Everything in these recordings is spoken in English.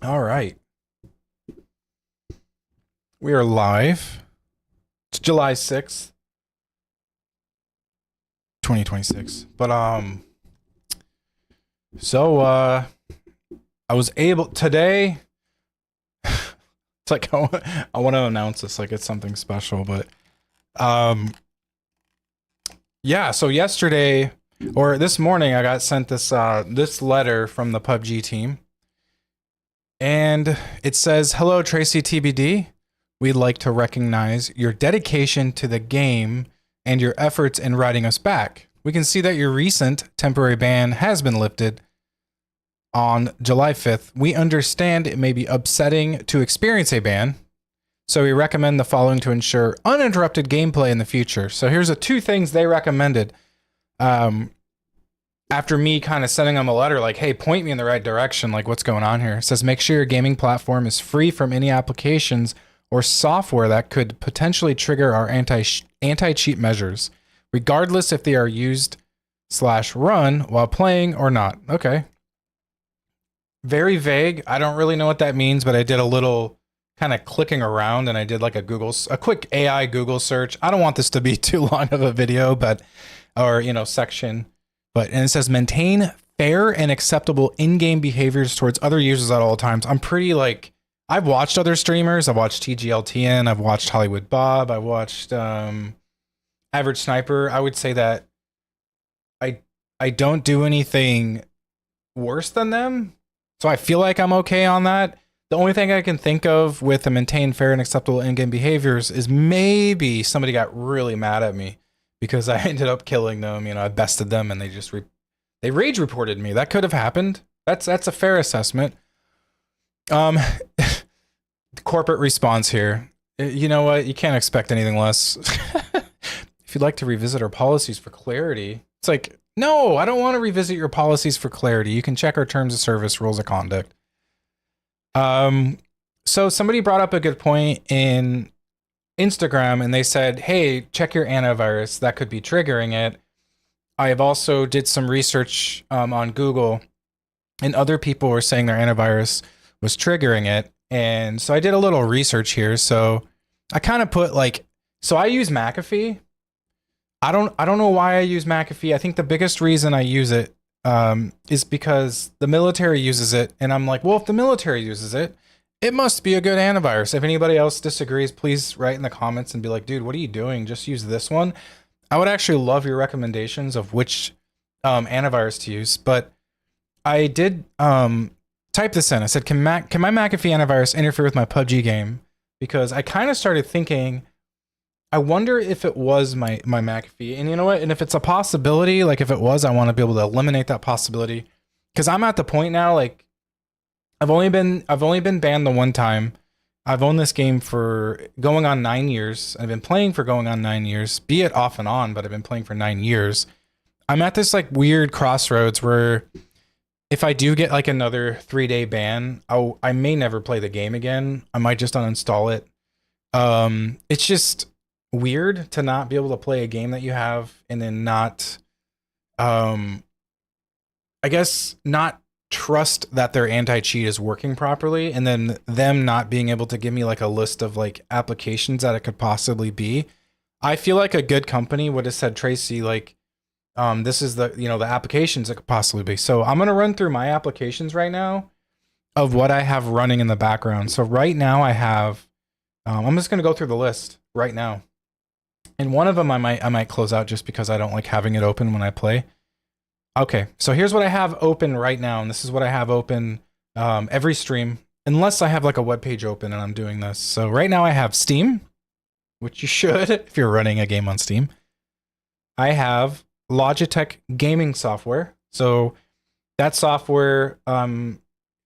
All right. We are live. It's July 6th, 2026. So I was able today it's like I want to announce this like it's something special, but um yeah, so yesterday or this morning I got sent this letter from the PUBG team, and it says, "Hello Tracy TBD. We'd like to recognize your dedication to the game and your efforts in writing us back. We can see that your recent temporary ban has been lifted on July 5th. We understand it may be upsetting to experience a ban, so we recommend the following to ensure uninterrupted gameplay in the future." So here's the two things they recommended. After me kind of sending them a letter like, hey, point me in the right direction, like what's going on here. It says, make sure your gaming platform is free from any applications or software that could potentially trigger our anti-cheat measures, regardless if they are used / run while playing or not. Okay. Very vague. I don't really know what that means, but I did a little kind of clicking around, and I did like a quick AI Google search. I don't want this to be too long of a video, or section. And it says maintain fair and acceptable in-game behaviors towards other users at all times. I'm pretty like, I've watched other streamers. I've watched TGLTN. I've watched Hollywood Bob. I watched Average Sniper. I would say that I don't do anything worse than them. So I feel like I'm okay on that. The only thing I can think of with the maintain fair and acceptable in-game behaviors is maybe somebody got really mad at me because I ended up killing them. I bested them, and they rage reported me. That could have happened. That's a fair assessment. Corporate response here. You know what? You can't expect anything less. If you'd like to revisit our policies for clarity, it's like, no, I don't want to revisit your policies for clarity. You can check our terms of service, rules of conduct. So somebody brought up a good point in Instagram, and they said, hey, check your antivirus. That could be triggering it. I have also did some research on Google, and other people were saying their antivirus was triggering it. And so I did a little research here. So I kind of put so I use McAfee. I don't know why I use McAfee. I think the biggest reason I use it is because the military uses it, and I'm like, well, if the military uses it, it must be a good antivirus. If anybody else disagrees, please write in the comments and be like, dude, what are you doing? Just use this one. I would actually love your recommendations of which antivirus to use. But I did type this in. I said, can my McAfee antivirus interfere with my PUBG game? Because I kind of started thinking, I wonder if it was my McAfee. And you know what? And if it's a possibility, like if it was, I want to be able to eliminate that possibility. Because I'm at the point now, like, I've only been banned the one time. I've owned this game for going on 9 years. I've been playing for going on 9 years, be it off and on, but I've been playing for 9 years. I'm at this like weird crossroads where if I do get like another 3-day ban, I may never play the game again. I might just uninstall it. It's just weird to not be able to play a game that you have and then not, I guess, not trust that their anti-cheat is working properly, and then them not being able to give me like a list of like applications that it could possibly be. I feel like a good company would have said, Tracy, like, this is the the applications it could possibly be. So I'm gonna run through my applications right now of what I have running in the background. So right now I have, I'm just gonna go through the list right now, and one of them I might close out just because I don't like having it open when I play. Okay, so here's what I have open right now, and this is what I have open every stream, unless I have like a web page open and I'm doing this. So right now I have Steam, which you should if you're running a game on Steam. I have Logitech gaming software. So that software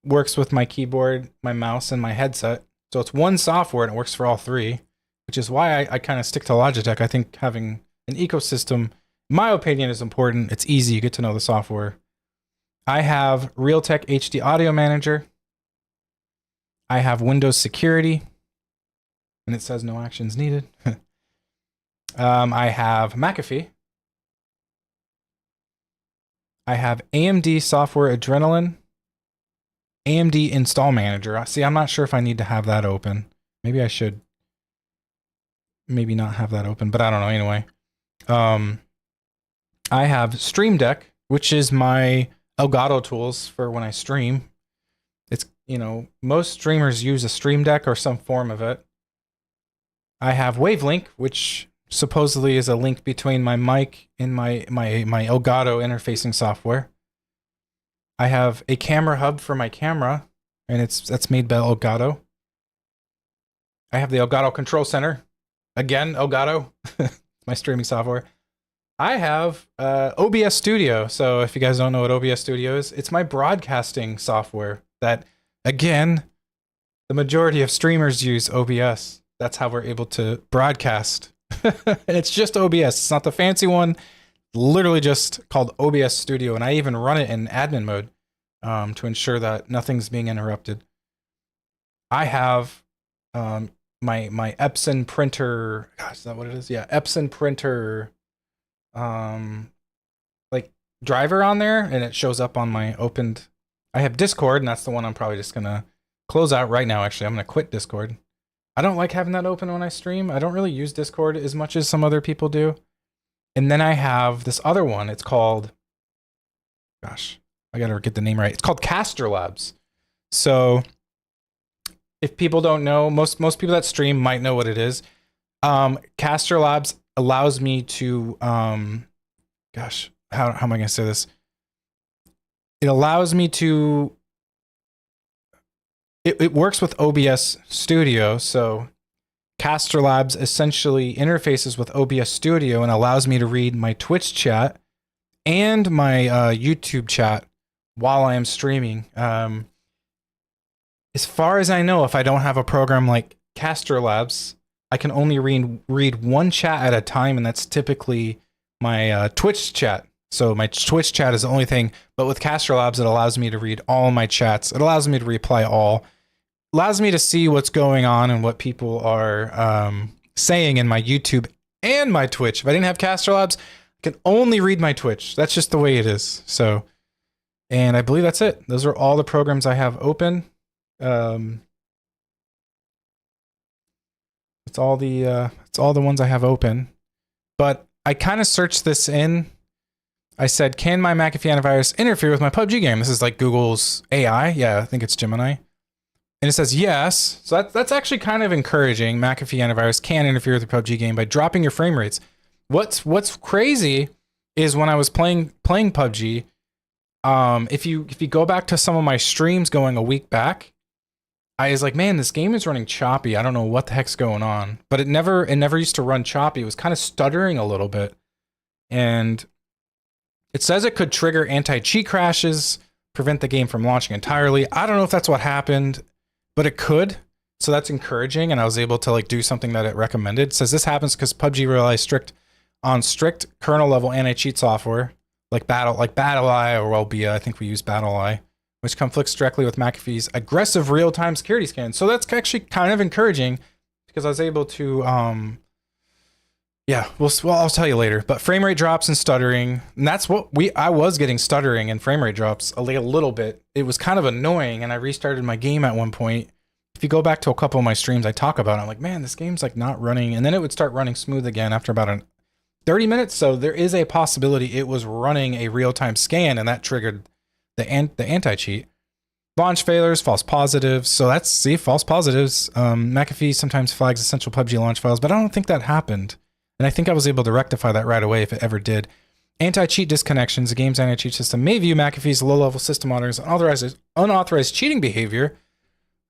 works with my keyboard, my mouse, and my headset. So it's one software and it works for all three, which is why I kind of stick to Logitech. I think having an ecosystem, in my opinion, is important. It's easy. You get to know the software. I have Realtek HD Audio Manager. I have Windows Security, and it says no actions needed. I have McAfee. I have AMD Software Adrenaline. AMD install manager. See, I'm not sure if I need to have that open. Maybe I should maybe not have that open, but I don't know anyway. I have Stream Deck, which is my Elgato tools for when I stream. It's, you know, most streamers use a Stream Deck or some form of it. I have Wavelink, which supposedly is a link between my mic and my Elgato interfacing software. I have a camera hub for my camera, and that's made by Elgato. I have the Elgato Control Center. Again, Elgato, my streaming software. I have OBS Studio. So if you guys don't know what OBS Studio is, it's my broadcasting software that, again, the majority of streamers use OBS. That's how we're able to broadcast. And it's just OBS. It's not the fancy one. Literally just called OBS Studio. And I even run it in admin mode to ensure that nothing's being interrupted. I have my Epson printer. Gosh, is that what it is? Yeah, Epson printer like driver on there, and it shows up on my opened. I have Discord, and that's the one I'm probably just gonna close out right now. Actually, I'm gonna quit Discord. I don't like having that open when I stream. I don't really use Discord as much as some other people do. And then I have this other one. It's called, gosh, I gotta get the name right. It's called Caster Labs. So if people don't know, most people that stream might know what it is. Caster Labs allows me to, gosh, how am I gonna say this? It allows me to, it works with OBS Studio. So Caster Labs essentially interfaces with OBS Studio and allows me to read my Twitch chat and my YouTube chat while I am streaming. As far as I know, if I don't have a program like Caster Labs, I can only read one chat at a time, and that's typically my Twitch chat. So my Twitch chat is the only thing, but with Caster Labs, it allows me to read all my chats. It allows me to reply all. Allows me to see what's going on and what people are saying in my YouTube and my Twitch. If I didn't have Caster Labs, I can only read my Twitch. That's just the way it is. So, and I believe that's it. Those are all the programs I have open. It's all the ones I have open. But I kind of searched this in. I said, can my McAfee antivirus interfere with my PUBG game? This is like Google's AI. Yeah, I think it's Gemini. And it says yes. So that's actually kind of encouraging. McAfee antivirus can interfere with your PUBG game by dropping your frame rates. What's crazy is when I was playing PUBG, if you go back to some of my streams going a week back, I was like, man, this game is running choppy. I don't know what the heck's going on. But it never used to run choppy. It was kind of stuttering a little bit. And it says it could trigger anti-cheat crashes, prevent the game from launching entirely. I don't know if that's what happened, but it could. So that's encouraging, and I was able to like do something that it recommended. It says this happens because PUBG relies strict kernel level anti-cheat software like BattleEye or Wellbia. I think we use BattleEye, which conflicts directly with McAfee's aggressive real-time security scan. So that's actually kind of encouraging because I was able to yeah, well, I'll tell you later. But frame rate drops and stuttering, and that's what I was getting stuttering and frame rate drops a little bit. It was kind of annoying, and I restarted my game at one point. If you go back to a couple of my streams, I talk about it. I'm like, man, this game's like not running, and then it would start running smooth again after about 30 minutes. So there is a possibility it was running a real-time scan, and that triggered the anti-cheat. Launch failures, false positives. So that's false positives. McAfee sometimes flags essential PUBG launch files, but I don't think that happened. And I think I was able to rectify that right away if it ever did. Anti-cheat disconnections. The game's anti-cheat system may view McAfee's low-level system monitors unauthorized cheating behavior,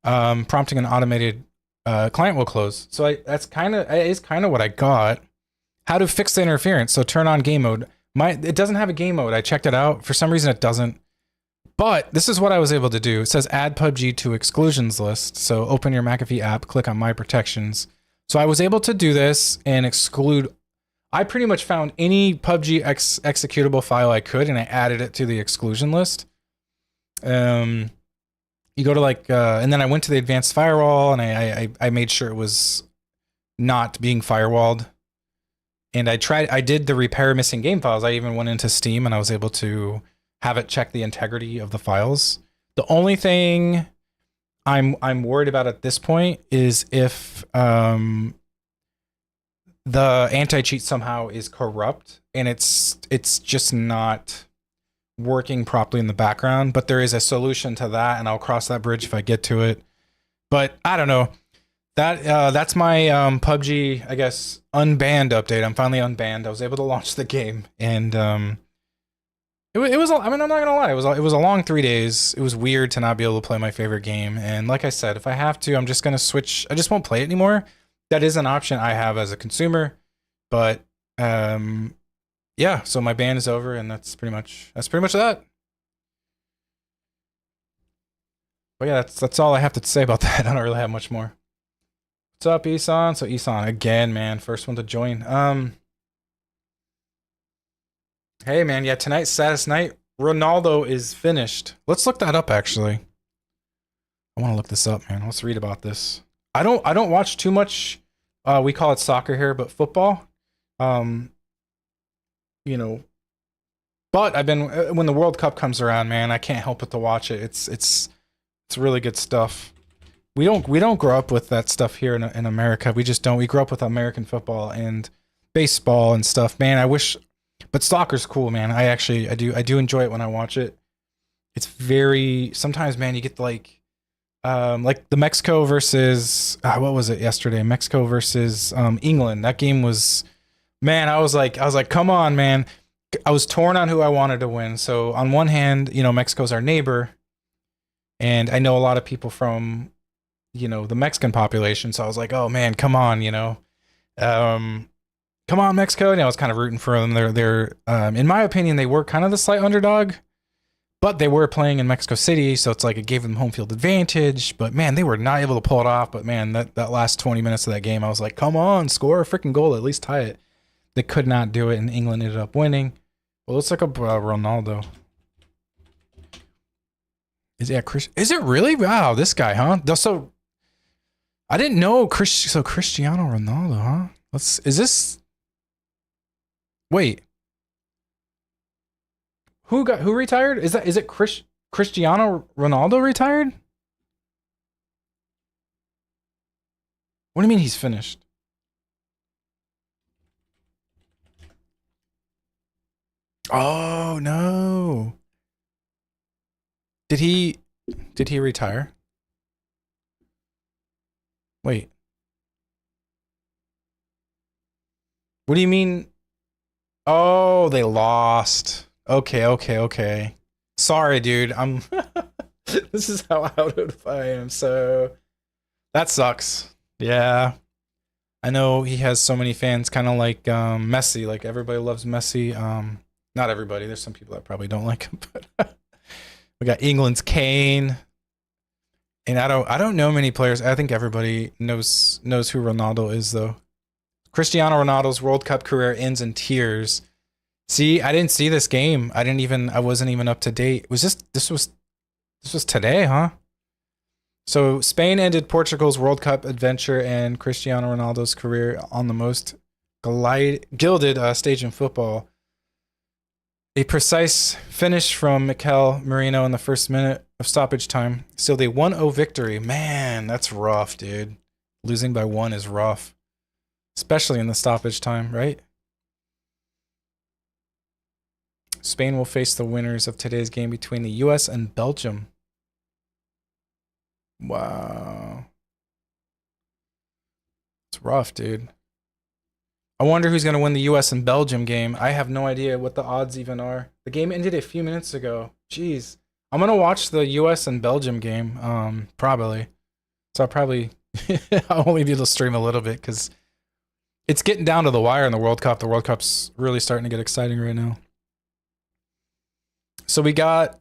prompting an automated client will close. So that's kind of what I got. How to fix the interference. So turn on game mode. It doesn't have a game mode. I checked it out. For some reason it doesn't. But this is what I was able to do. It says add PUBG to exclusions list. So open your McAfee app, click on my protections. So I was able to do this and exclude. I pretty much found any PUBG executable file I could, and I added it to the exclusion list. You go to and then I went to the advanced firewall, and I made sure it was not being firewalled. And I did the repair missing game files. I even went into Steam, and I was able to have it check the integrity of the files. The only thing I'm worried about at this point is if the anti-cheat somehow is corrupt and it's just not working properly in the background, but there is a solution to that, and I'll cross that bridge if I get to it. But I don't know. That's my PUBG, I guess, unbanned update. I'm finally unbanned. I was able to launch the game, and it was. I mean, I'm not gonna lie. It was a long 3 days. It was weird to not be able to play my favorite game. And like I said, if I have to, I'm just gonna switch. I just won't play it anymore. That is an option I have as a consumer, but yeah. So my ban is over, and that's pretty much that. But yeah, that's all I have to say about that. I don't really have much more. What's up, Isan? So Isan again, man, first one to join. Hey man, yeah, tonight's saddest night. Ronaldo is finished. Let's look that up actually. I want to look this up, man. Let's read about this. I don't watch too much. We call it soccer here, but football. You know, but I've been when the World Cup comes around, man, I can't help but to watch it. It's really good stuff. We don't grow up with that stuff here in America. We just don't. We grew up with American football and baseball and stuff. Man, I wish, but soccer's cool, man. I do enjoy it when I watch it. It's very sometimes, man. You get like the Mexico versus what was it yesterday? Mexico versus England. That game was, man. I was like, come on, man. I was torn on who I wanted to win. So on one hand, you know, Mexico's our neighbor, and I know a lot of people from, you know, the Mexican population. So I was like, oh man, come on, you know, come on, Mexico. And I was kind of rooting for them. They're in my opinion, they were kind of the slight underdog, but they were playing in Mexico City. So it's like it gave them home field advantage, but man, they were not able to pull it off. But man, that last 20 minutes of that game, I was like, come on, score a freaking goal, at least tie it. They could not do it, and England ended up winning. Well, let's look up Ronaldo. Is it really? Wow, this guy, huh? So I didn't know Cristiano Ronaldo, huh? Is this? Wait. Who retired? Is it Cristiano Ronaldo retired? What do you mean he's finished? Oh no. Did he retire? Wait. What do you mean? Oh, they lost. Okay. Sorry, dude. I'm this is how out of I am. So that sucks. Yeah. I know he has so many fans, kind of like Messi. Like everybody loves Messi. Not everybody. There's some people that probably don't like him, but we got England's Kane. And I don't know many players. I think everybody knows who Ronaldo is though. Cristiano Ronaldo's World Cup career ends in tears. See, I didn't see this game. I wasn't even up to date. This was today, huh? So Spain ended Portugal's World Cup adventure and Cristiano Ronaldo's career on the most gilded stage in football. A precise finish from Mikel Merino in the first minute of stoppage time. Still, the 1-0 victory. Man, that's rough, dude. Losing by 1 is rough. Especially in the stoppage time, right? Spain will face the winners of today's game between the US and Belgium. Wow. It's rough, dude. I wonder who's going to win the US and Belgium game. I have no idea what the odds even are. The game ended a few minutes ago. Jeez. I'm going to watch the US and Belgium game, probably. So I'll only be able to stream a little bit because it's getting down to the wire in the World Cup. The World Cup's really starting to get exciting right now. So we got,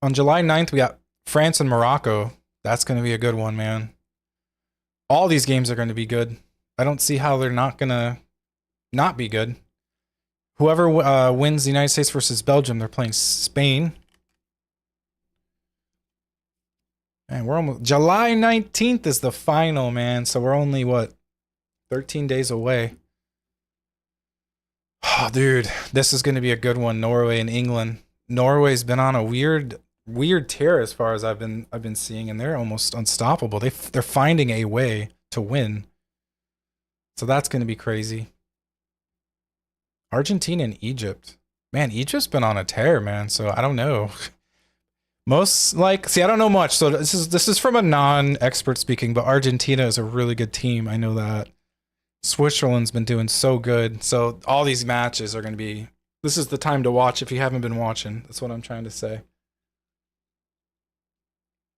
on July 9th, we got France and Morocco. That's going to be a good one, man. All these games are going to be good. I don't see how they're not going to not be good. Whoever wins the United States versus Belgium, they're playing Spain. Man, we're almost... July 19th is the final, man. So we're only, 13 days away. Oh, dude, this is going to be a good one. Norway and England. Norway's been on a weird weird tier as far as I've been seeing, and they're almost unstoppable. They're finding a way to win. So that's going to be crazy. Argentina and Egypt. Man, Egypt's been on a tear, man. So I don't know. Most like, see, I don't know much. So this is from a non-expert speaking, but Argentina is a really good team. I know that. Switzerland's been doing so good. So all these matches are going to be, this is the time to watch if you haven't been watching. That's what I'm trying to say.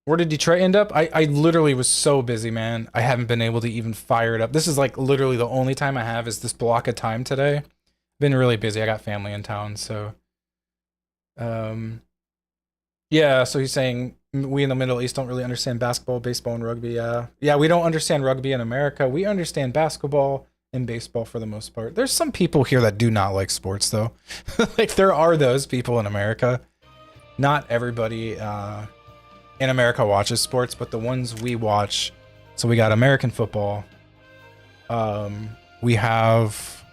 Where did Detroit end up? I literally was so busy, man. I haven't been able to even fire it up. This is like literally the only time I have is this block of time today. Been really busy. I got family in town, so yeah, so he's saying we in the Middle East don't really understand basketball, baseball, and rugby. Yeah, we don't understand rugby in America. We understand basketball and baseball for the most part. There's some people here that do not like sports, though. Like, there are those people in America. Not everybody in America watches sports, but the ones we watch. So we got American football. We have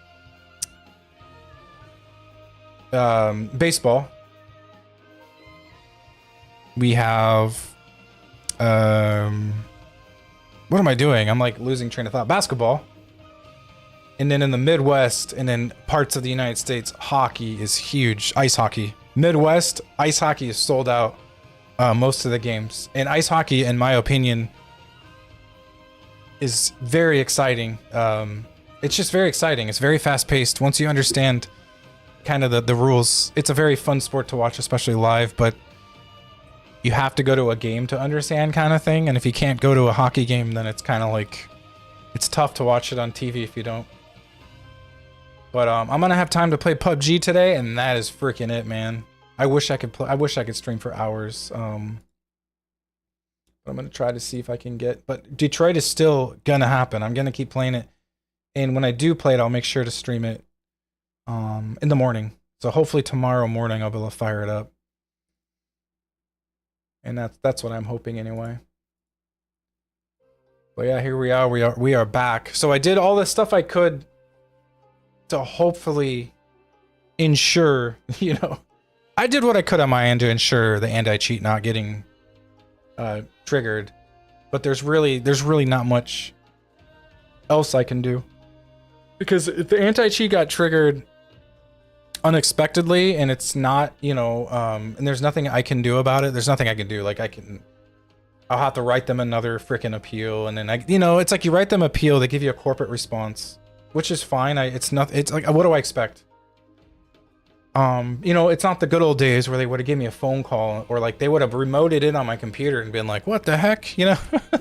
baseball. We have what am I doing? I'm like losing train of thought. Basketball. And then in the Midwest and in parts of the United States, hockey is huge. Ice hockey. Midwest, ice hockey is sold out most of the games. And ice hockey, in my opinion, is very exciting. It's just very exciting. It's very fast paced. Once you understand kind of the rules, it's a very fun sport to watch, especially live, but you have to go to a game to understand, kind of thing. And if you can't go to a hockey game, then it's kind of like, it's tough to watch it on TV if you don't. But I'm gonna have time to play PUBG today, and that is freaking it, man. I wish I could play. I wish I could stream for hours. But I'm gonna try to see if I can get. But Detroit is still gonna happen. I'm gonna keep playing it, and when I do play it, I'll make sure to stream it in the morning. So hopefully tomorrow morning I'll be able to fire it up. And that's what I'm hoping anyway. But yeah, here we are. We are back. So I did all the stuff I could to hopefully ensure, you know, I did what I could on my end to ensure the anti-cheat not getting triggered. But there's really not much else I can do. Because if the anti-cheat got triggered unexpectedly and it's not, you know, and there's nothing I can do about it. There's nothing I can do. Like I'll have to write them another freaking appeal, and then it's like you write them appeal, they give you a corporate response, which is fine. It's like, what do I expect? You know, it's not the good old days where they would have given me a phone call, or like they would have remoted in on my computer and been like, what the heck? You know,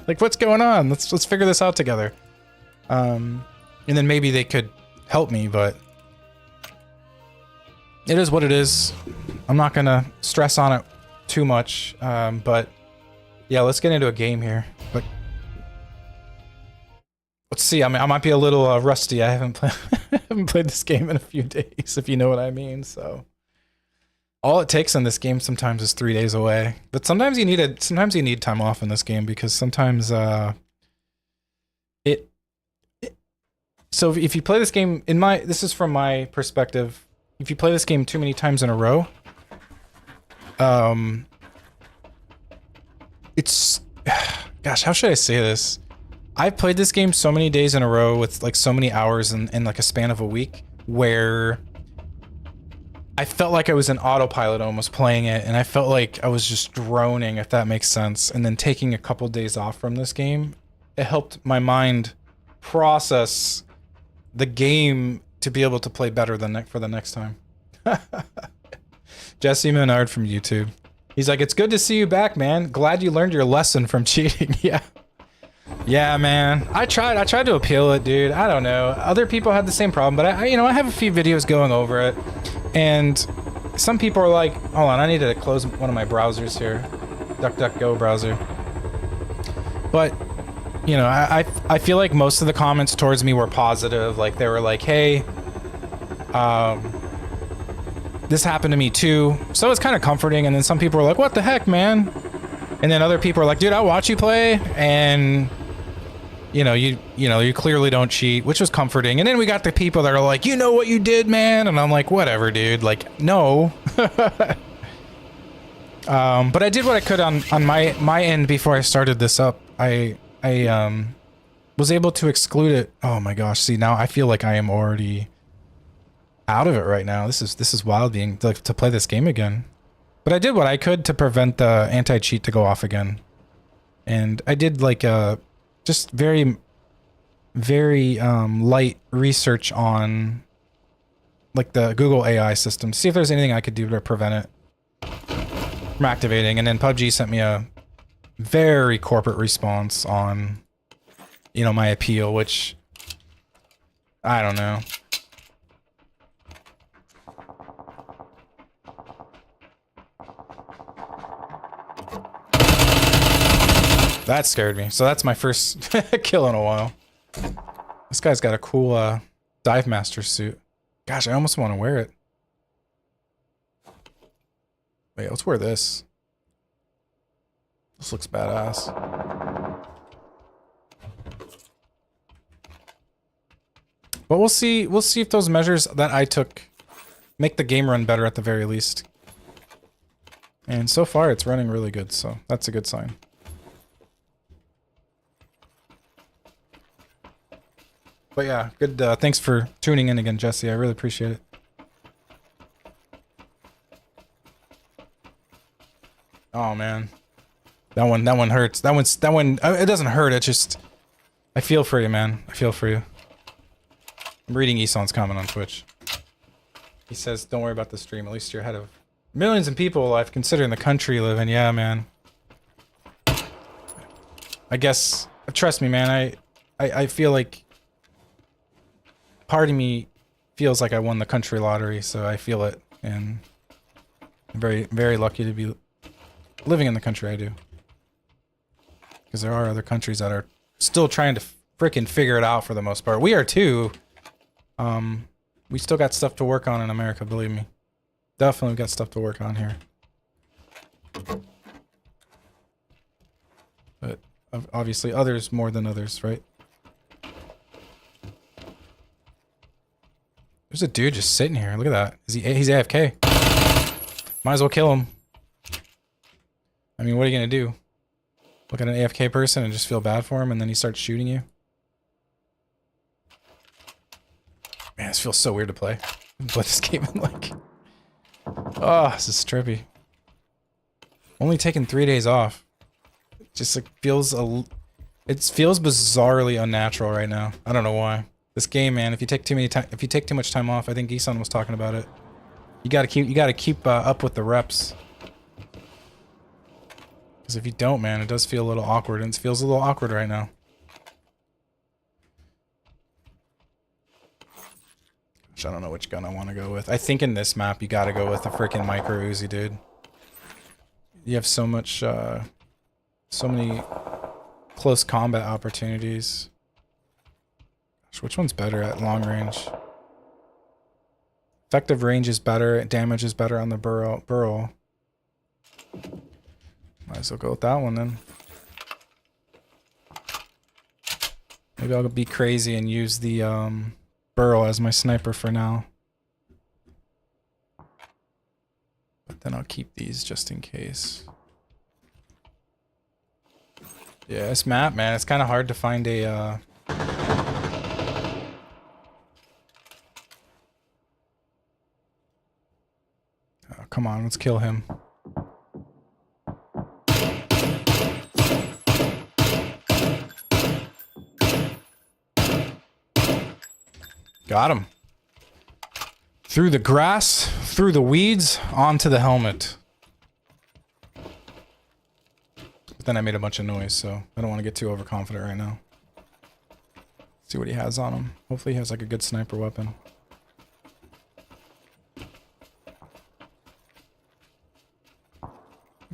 like, what's going on? Let's figure this out together. And then maybe they could help me, but it is what it is. I'm not gonna stress on it too much. But yeah, let's get into a game here. But let's see. I mean, I might be a little rusty. I haven't played this game in a few days, if you know what I mean. So all it takes in this game sometimes is 3 days away. But sometimes you need time off in this game, because sometimes so if you play this game this is from my perspective. If you play this game too many times in a row, it's, gosh, how should I say this? I've played this game so many days in a row with like so many hours in like a span of a week, where I felt like I was in autopilot almost playing it, and I felt like I was just droning, if that makes sense. And then taking a couple days off from this game, it helped my mind process the game to be able to play better for the next time. Jesse Menard from YouTube. He's like, it's good to see you back, man. Glad you learned your lesson from cheating. Yeah. Yeah, man. I tried to appeal it, dude. I don't know. Other people had the same problem, but I have a few videos going over it. And some people are like, hold on, I need to close one of my browsers here. DuckDuckGo browser. But you know, I feel like most of the comments towards me were positive. Like, they were like, hey, this happened to me too. So it's kind of comforting. And then some people were like, what the heck, man? And then other people are like, dude, I'll watch you play. And you clearly don't cheat, which was comforting. And then we got the people that are like, you know what you did, man? And I'm like, whatever, dude. Like, no. But I did what I could on my end before I started this up. I was able to exclude it. Oh my gosh! See, now I feel like I am already out of it right now. This is wild being to play this game again. But I did what I could to prevent the anti-cheat to go off again. And I did like just very light research on like the Google AI system, see if there's anything I could do to prevent it from activating. And then PUBG sent me a very corporate response on, you know, my appeal, which I don't know. That scared me. So that's my first kill in a while. This guy's got a cool dive master suit. Gosh, I almost want to wear it. Wait, let's wear this. This looks badass. But we'll see if those measures that I took make the game run better at the very least. And so far it's running really good, so that's a good sign. But yeah, good. Thanks for tuning in again, Jesse. I really appreciate it. Oh man, that one hurts. That one. It doesn't hurt. It just. I feel for you, man. I feel for you. I'm reading Eson's comment on Twitch. He says, "Don't worry about the stream. At least you're ahead of millions of people alive, considering the country you live in." Yeah, man. I guess. Trust me, man. I feel like. Part of me feels like I won the country lottery, so I feel it, and I'm very, very lucky to be living in the country I do. Because there are other countries that are still trying to frickin' figure it out for the most part. We are too. We still got stuff to work on in America, believe me. Definitely got stuff to work on here. But obviously others more than others, right? There's a dude just sitting here. Look at that. He's AFK. Might as well kill him. I mean, what are you gonna do? Look at an AFK person and just feel bad for him, and then he starts shooting you? Man, this feels so weird to play. But this game, I'm like... Oh, this is trippy. Only taking 3 days off. It just like feels it feels bizarrely unnatural right now. I don't know why. This game, man, if you take too much time off, I think Gisan was talking about it. You gotta keep up with the reps. Because if you don't, man, it does feel a little awkward, and it feels a little awkward right now. Gosh, I don't know which gun I want to go with. I think in this map you gotta go with the freaking micro Uzi, dude. You have so much, so many close combat opportunities. Which one's better at long range? Effective range is better, damage is better on the burrow. Might as well go with that one then. Maybe I'll be crazy and use the burrow as my sniper for now. But then I'll keep these just in case. Yeah, this map, man, it's kind of hard to find a... Oh, come on, let's kill him. Got him. Through the grass, through the weeds, onto the helmet. But then I made a bunch of noise, so I don't want to get too overconfident right now. See what he has on him. Hopefully he has like a good sniper weapon.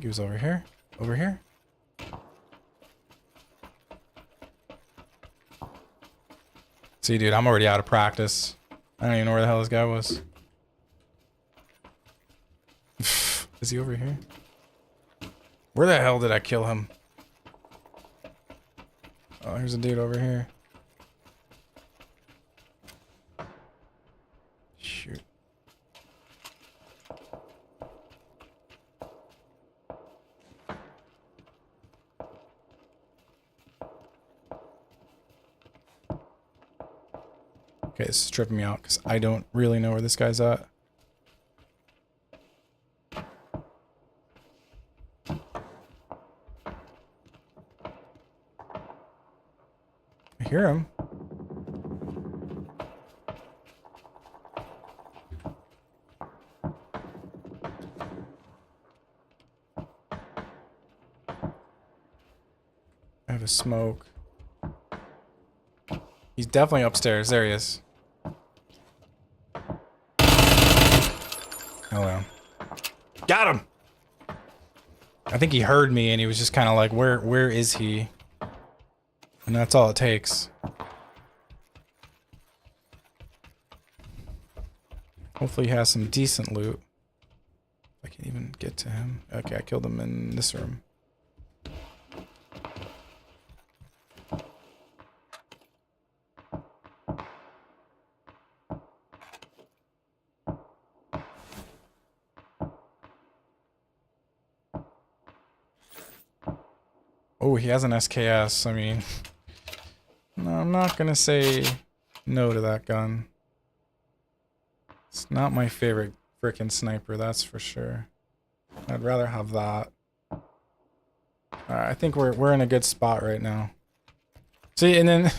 He was over here. Over here. See, dude, I'm already out of practice. I don't even know where the hell this guy was. Is he over here? Where the hell did I kill him? Oh, here's a dude over here. Shoot. Okay, this is tripping me out because I don't really know where this guy's at. I hear him. I have a smoke. He's definitely upstairs. There he is. Hello. Got him! I think he heard me and he was just kind of like, where is he? And that's all it takes. Hopefully he has some decent loot. If I can even get to him. Okay, I killed him in this room. Oh, he has an SKS. I mean, no, I'm not gonna say no to that gun. It's not my favorite frickin' sniper, that's for sure. I'd rather have that. Alright, I think we're in a good spot right now. See, and then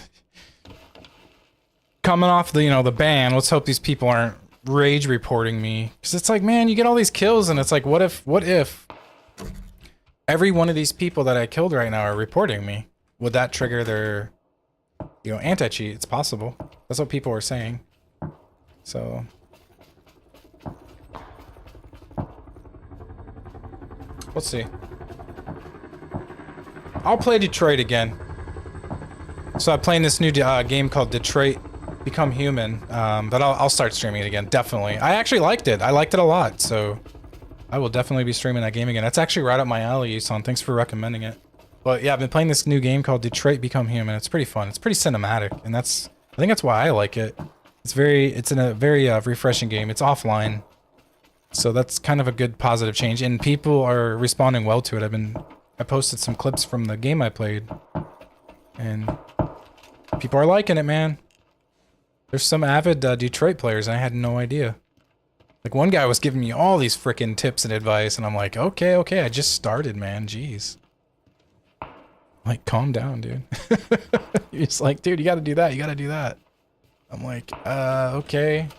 coming off the, you know, the ban, let's hope these people aren't rage reporting me. Because it's like, man, you get all these kills and it's like, what if every one of these people that I killed right now are reporting me? Would that trigger their, you know, anti-cheat? It's possible. That's what people were saying. So we'll see. I'll play Detroit again. So I'm playing this new game called Detroit Become Human, but I'll start streaming it again, definitely. I actually liked it. I liked it a lot, so I will definitely be streaming that game again. That's actually right up my alley, Yuson. Thanks for recommending it. But yeah, I've been playing this new game called Detroit Become Human. It's pretty fun. It's pretty cinematic, and I think that's why I like it. It's in a very refreshing game. It's offline, so that's kind of a good positive change, and people are responding well to it. I posted some clips from the game I played, and people are liking it, man. There's some avid Detroit players, and I had no idea. Like, one guy was giving me all these frickin' tips and advice, and I'm like, okay, I just started, man, jeez. Like, calm down, dude. He's like, dude, you gotta do that, you gotta do that. I'm like, okay.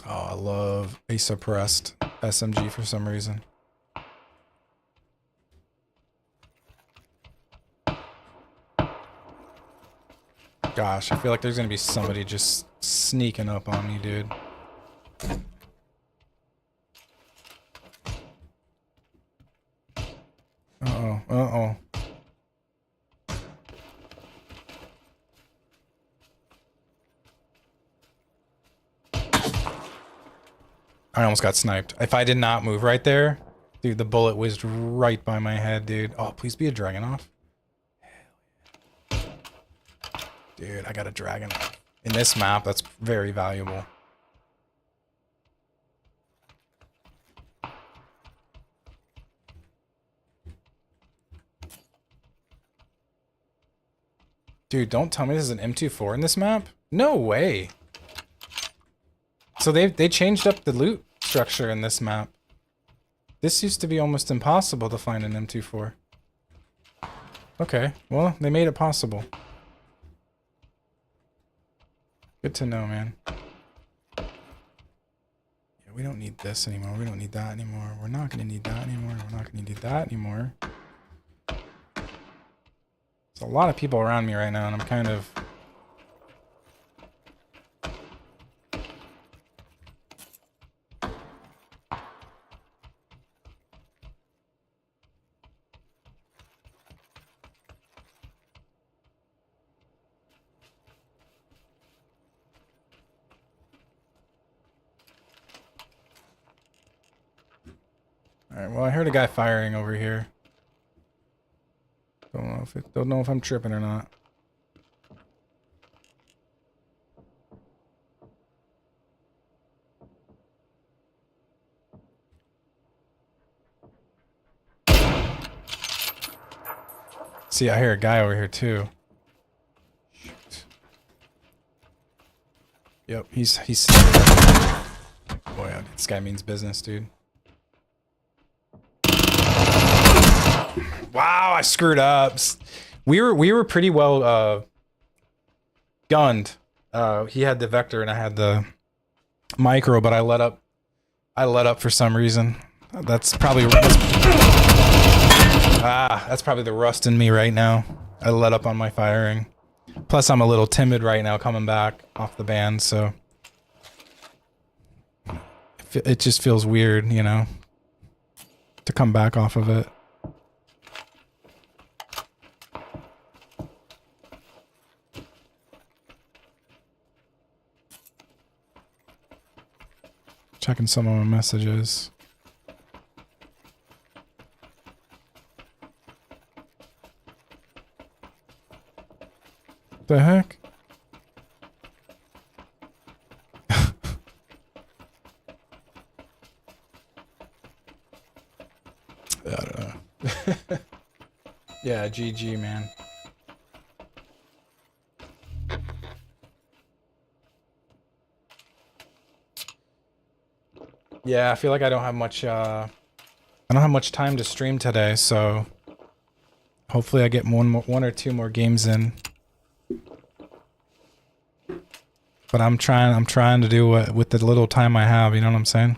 Oh, I love a suppressed SMG for some reason. Gosh, I feel like there's gonna be somebody just sneaking up on me, dude. Uh-oh, uh-oh. I almost got sniped. If I did not move right there, dude, the bullet whizzed right by my head, dude. Oh, please be a Dragunov. Dude, I got a Dragunov. In this map, that's very valuable. Dude, don't tell me this is an M24 in this map? No way. So they changed up the loot structure in this map. This used to be almost impossible to find an M24. Okay, well, they made it possible. Good to know, man. Yeah, we don't need this anymore. We don't need that anymore. We're not gonna need that anymore. We're not gonna need that anymore. There's a lot of people around me right now, and I'm kind of... Alright, well, I heard a guy firing over here. Don't know if I'm tripping or not. See, I hear a guy over here too. Shoot. Yep, he's. Boy, this guy means business, dude. Wow, I screwed up. We were pretty well gunned. He had the Vector and I had the Micro, but I let up. I let up for some reason. That's probably that's probably the rust in me right now. I let up on my firing. Plus, I'm a little timid right now coming back off the band, so it just feels weird, you know, to come back off of it. Checking some of my messages. The heck? I don't know. Yeah, GG, man. Yeah, I feel like I don't have much time to stream today, so hopefully I get one or two more games in. But I'm trying to do what with the little time I have, you know what I'm saying?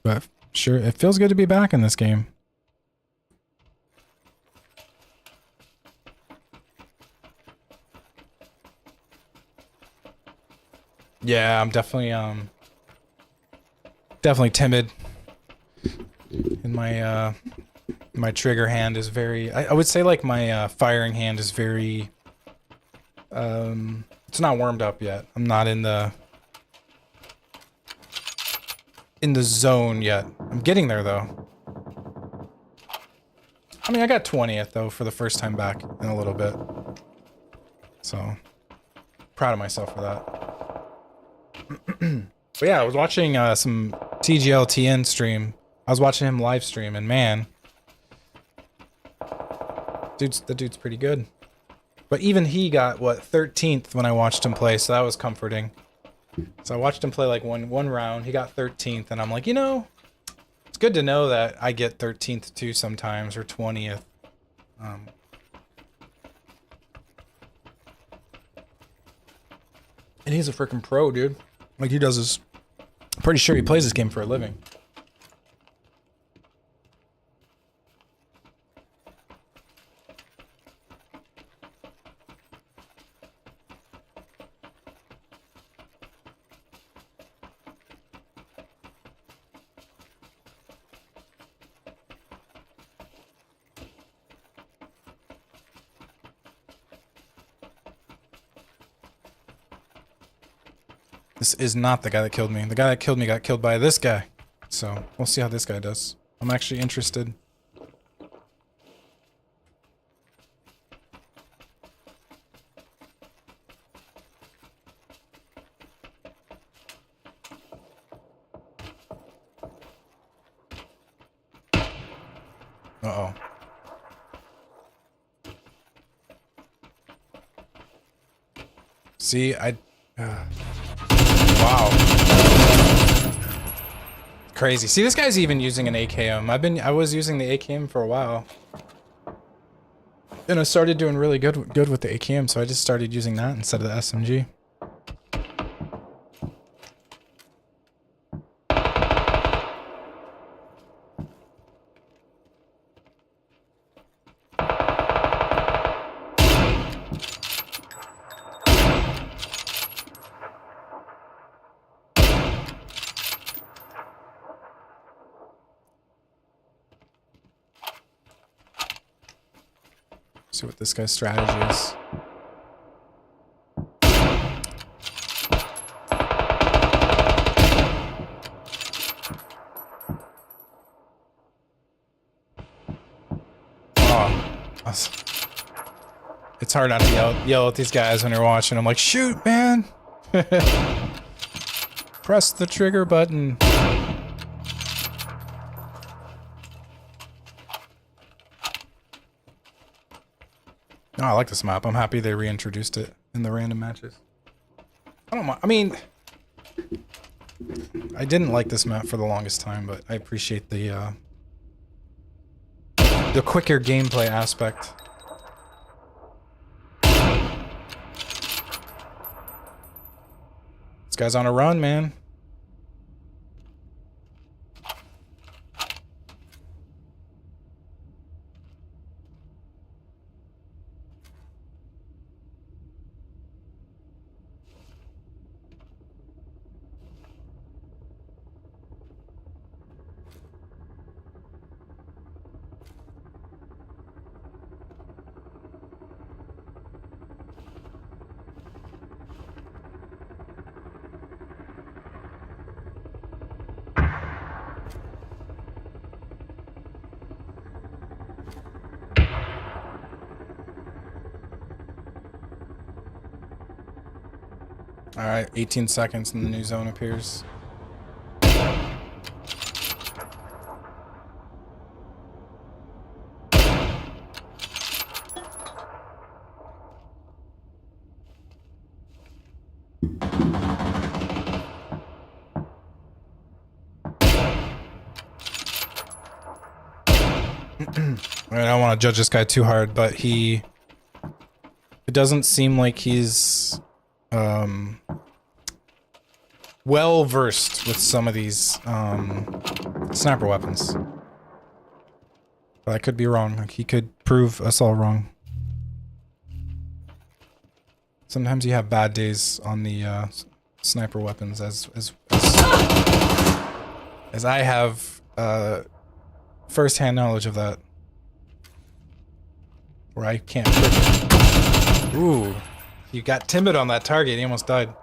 But sure, it feels good to be back in this game. Yeah, I'm definitely timid. And my trigger hand is very, I would say like my firing hand is very it's not warmed up yet. I'm not in the zone yet. I'm getting there though. I mean, I got 20th though for the first time back in a little bit. So, proud of myself for that. But yeah, I was watching some TGLTN stream. I was watching him live stream, and man, the dude's pretty good. But even he got what 13th when I watched him play, so that was comforting. So I watched him play like one round. He got 13th, and I'm like, you know, it's good to know that I get 13th too sometimes, or 20th. And he's a freaking pro, dude. Like he does his. I'm pretty sure he plays this game for a living. This is not the guy that killed me. The guy that killed me got killed by this guy. So, we'll see how this guy does. I'm actually interested. Uh-oh. See, wow. Crazy. See, this guy's even using an AKM. I was using the AKM for a while. And I started doing really good with the AKM, so I just started using that instead of the SMG. See what this guy's strategy is. It's hard not to yell at these guys when you're watching. I'm like, shoot, man! Press the trigger button. Oh, I like this map. I'm happy they reintroduced it in the random matches. I don't mind. I mean, I didn't like this map for the longest time, but I appreciate the quicker gameplay aspect. This guy's on a run, man. Alright, 18 seconds and the new zone appears. I don't want to judge this guy too hard, but it doesn't seem like he's well versed with some of these sniper weapons. But I could be wrong. Like, he could prove us all wrong. Sometimes you have bad days on the sniper weapons, as I have first-hand knowledge of that. Where I can't trip it. Ooh, he got timid on that target. He almost died.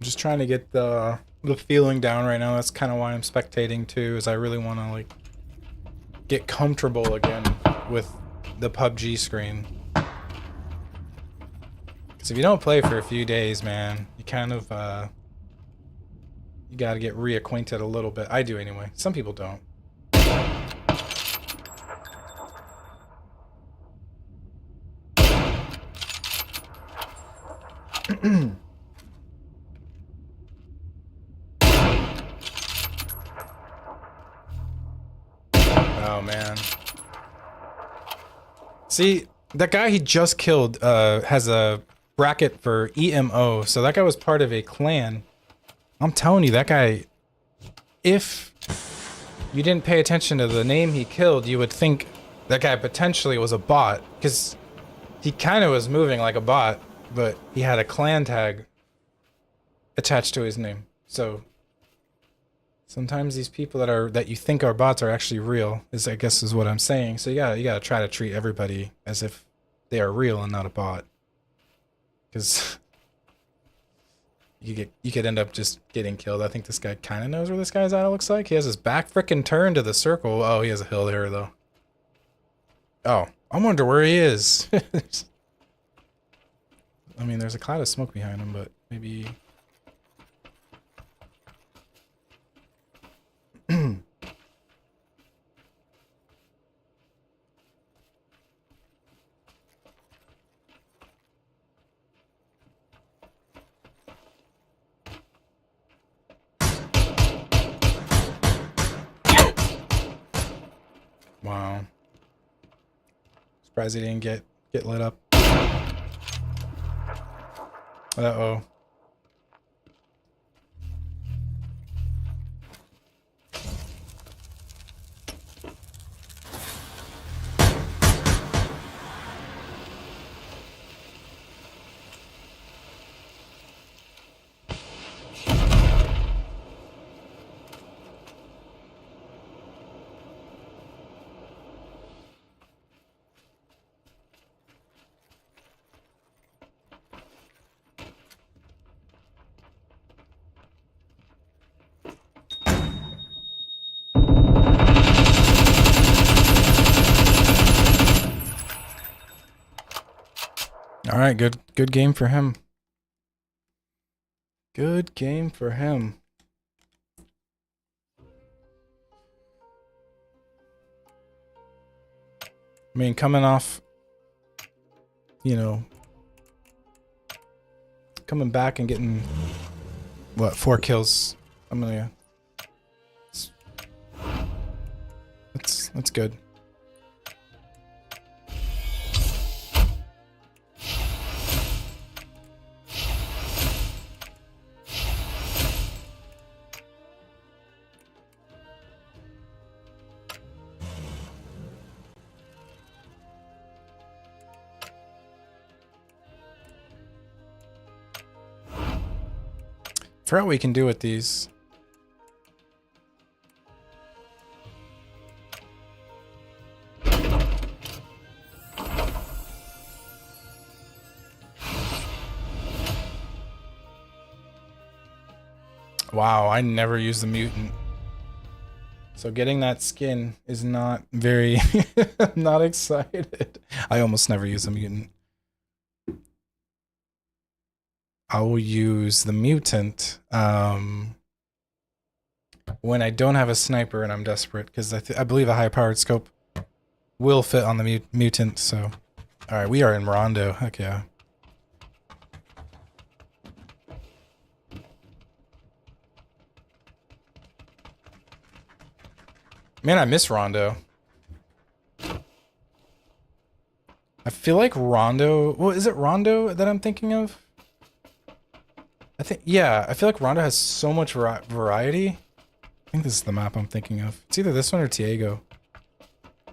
Just trying to get the feeling down right now. That's kind of why I'm spectating too, is I really want to like get comfortable again with the PUBG screen. Because if you don't play for a few days, man, you kind of you got to get reacquainted a little bit. I do anyway. Some people don't. Oh man. See, that guy he just killed has a bracket for EMO, so that guy was part of a clan. I'm telling you, that guy, if you didn't pay attention to the name he killed, you would think that guy potentially was a bot, because he kind of was moving like a bot, but he had a clan tag attached to his name. So sometimes these people that you think are bots are actually real, I guess is what I'm saying. So you gotta try to treat everybody as if they are real and not a bot, because you could end up just getting killed. I think this guy kind of knows where this guy's at. It looks like he has his back frickin' turned to the circle. Oh, he has a hill there though. Oh, I wonder where he is. I mean, there's a cloud of smoke behind him, but maybe. Wow. Surprised he didn't get lit up. Uh-oh. right, good game for him. Good game for him. I mean, coming off, you know, coming back and getting, what, 4 kills. I'm gonna... That's good. Forgot what we can do with these. Wow, I never use the mutant. So getting that skin is not very... I'm not excited. I almost never use the mutant. I will use the mutant when I don't have a sniper and I'm desperate, because I believe a high-powered scope will fit on the mutant, so... Alright, we are in Rondo. Heck yeah. Man, I miss Rondo. I feel like Rondo... Well, is it Rondo that I'm thinking of? I think... Yeah, I feel like Rondo has so much variety. I think this is the map I'm thinking of. It's either this one or Tiago.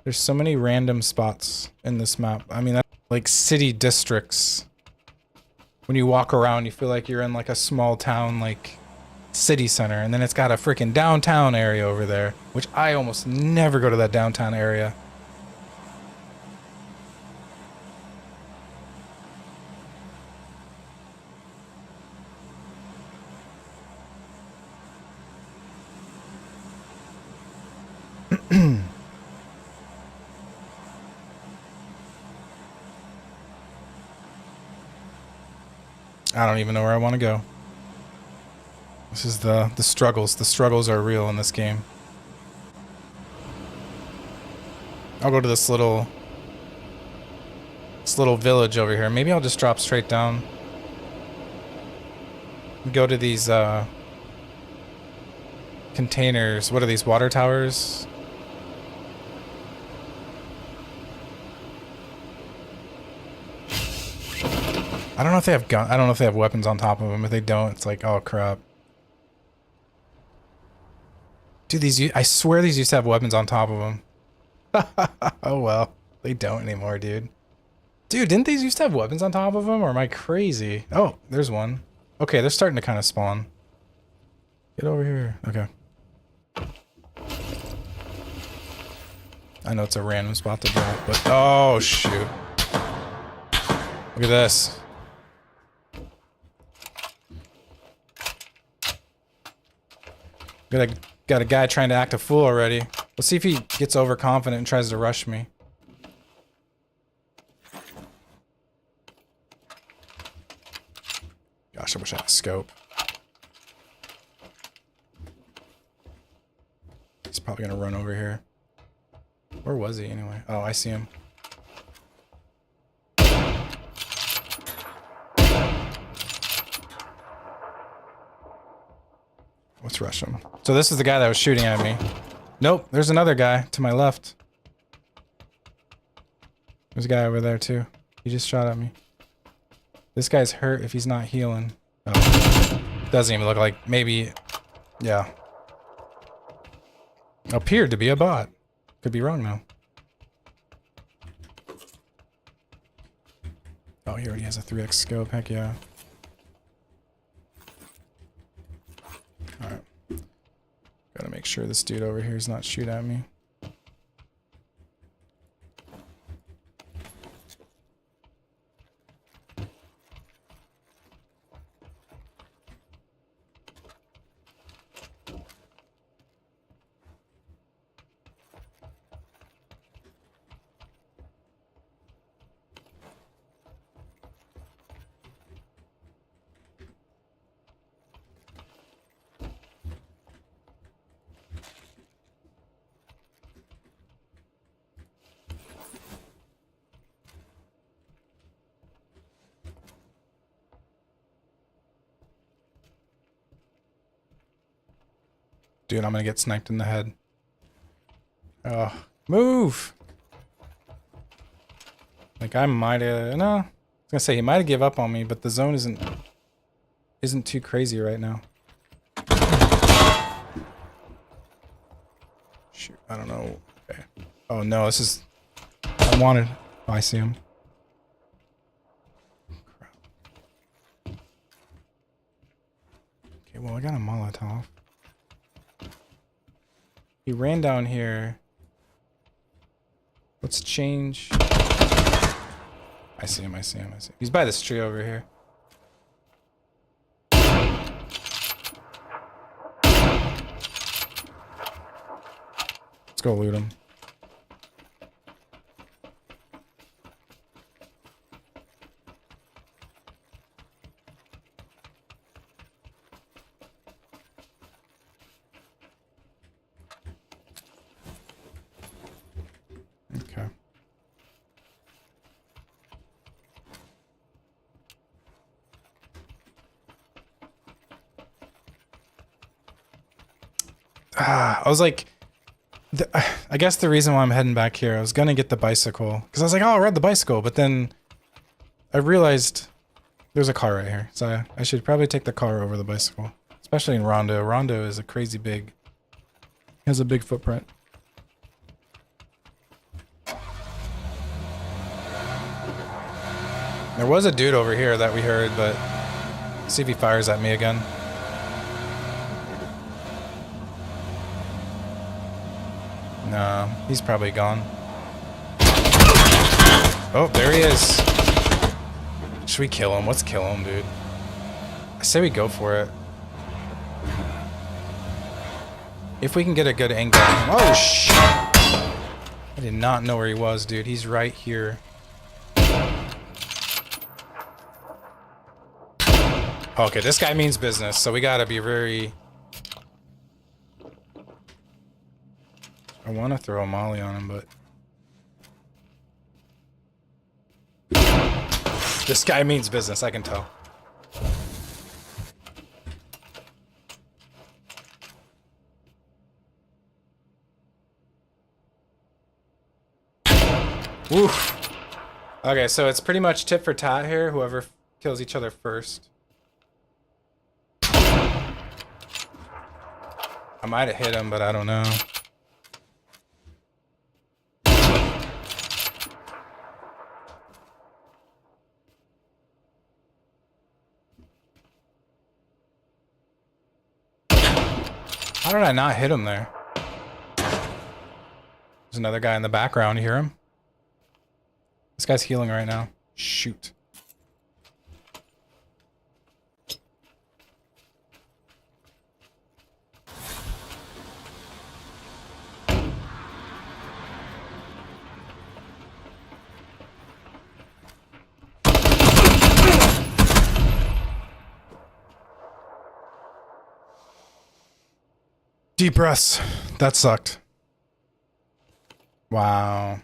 There's so many random spots in this map. I mean, that's like city districts. When you walk around, you feel like you're in like a small town, like... city center, and then it's got a freaking downtown area over there, which I almost never go to that downtown area. I don't even know where I want to go. This is the struggles. The struggles are real in this game. I'll go to this little village over here. Maybe I'll just drop straight down. Go to these containers. What are these, water towers? I don't know if they have I don't know if they have weapons on top of them. If they don't, it's like, oh crap. Dude, I swear these used to have weapons on top of them. Oh well, they don't anymore, dude. Dude, didn't these used to have weapons on top of them, or am I crazy? Oh, there's one. Okay, they're starting to kind of spawn. Get over here. Okay. I know it's a random spot to drop, but... Oh, shoot. Look at this. Got a guy trying to act a fool already. Let's see if he gets overconfident and tries to rush me. Gosh, I wish I had a scope. He's probably gonna run over here. Where was he anyway? Oh, I see him. Let's rush him. So this is the guy that was shooting at me. Nope, there's another guy to my left. There's a guy over there too. He just shot at me. This guy's hurt if he's not healing. Oh. Doesn't even look like, maybe, yeah. Appeared to be a bot. Could be wrong though. Oh, he already has a 3x scope, heck yeah. Alright. Gotta make sure this dude over here is not shoot at me. Dude, I'm gonna get sniped in the head. Oh, move! Like I might've, no. I was gonna say he might've give up on me, but the zone isn't too crazy right now. Shoot, I don't know. Okay. Oh no, this is unwanted. Oh, I see him. Crap. Okay, well I got a Molotov. He ran down here. Let's change. I see him, I see him, I see him. He's by this tree over here. Let's go loot him. Okay. I was like, I guess the reason why I'm heading back here, I was gonna get the bicycle. Because I was like, oh, I'll ride the bicycle. But then I realized there's a car right here. So I should probably take the car over the bicycle. Especially in Rondo. Rondo is a crazy big... He has a big footprint. There was a dude over here that we heard, but... See if he fires at me again. No, he's probably gone. Oh, there he is. Should we kill him? Let's kill him, dude. I say we go for it. If we can get a good angle on him. Oh, shit. I did not know where he was, dude. He's right here. Okay, this guy means business, so we gotta be very... I want to throw a molly on him, but... This guy means business, I can tell. Oof. Okay, so it's pretty much tit for tat here, whoever kills each other first. I might have hit him, but I don't know. How did I not hit him there? There's another guy in the background. You hear him? This guy's healing right now. Shoot. Deep breaths. That sucked. Wow.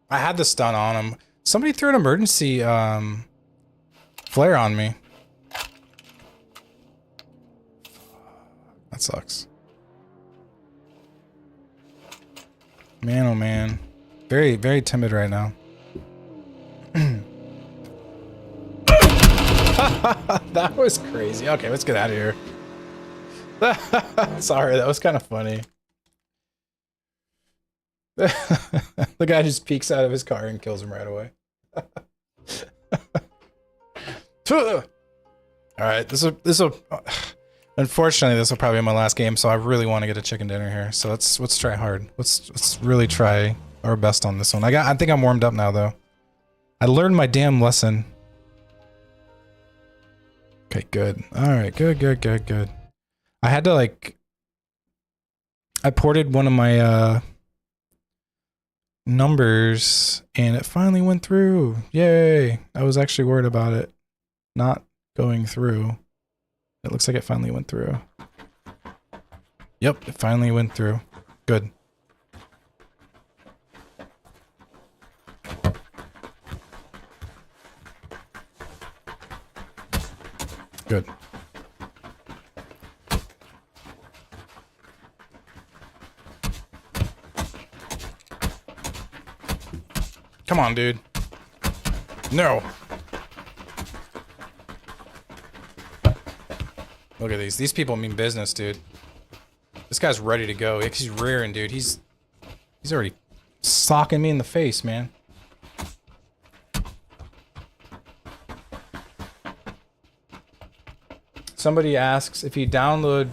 I had the stun on him. Somebody threw an emergency flare on me. That sucks. Man, oh man. Very, very timid right now. That was crazy. Okay, let's get out of here. Sorry, that was kind of funny. The guy just peeks out of his car and kills him right away. Alright, this will unfortunately this will probably be my last game, so I really want to get a chicken dinner here. So let's try hard. Let's really try our best on this one. I think I'm warmed up now though. I learned my damn lesson. Okay, good. Alright, good. I had to like... I ported one of my numbers and it finally went through. Yay! I was actually worried about it not going through. It looks like it finally went through. Yep, it finally went through. Good. Good. Come on, dude. No. Look at these. These people mean business, dude. This guy's ready to go. He's rearing, dude. He's already socking me in the face, man. Somebody asks if you download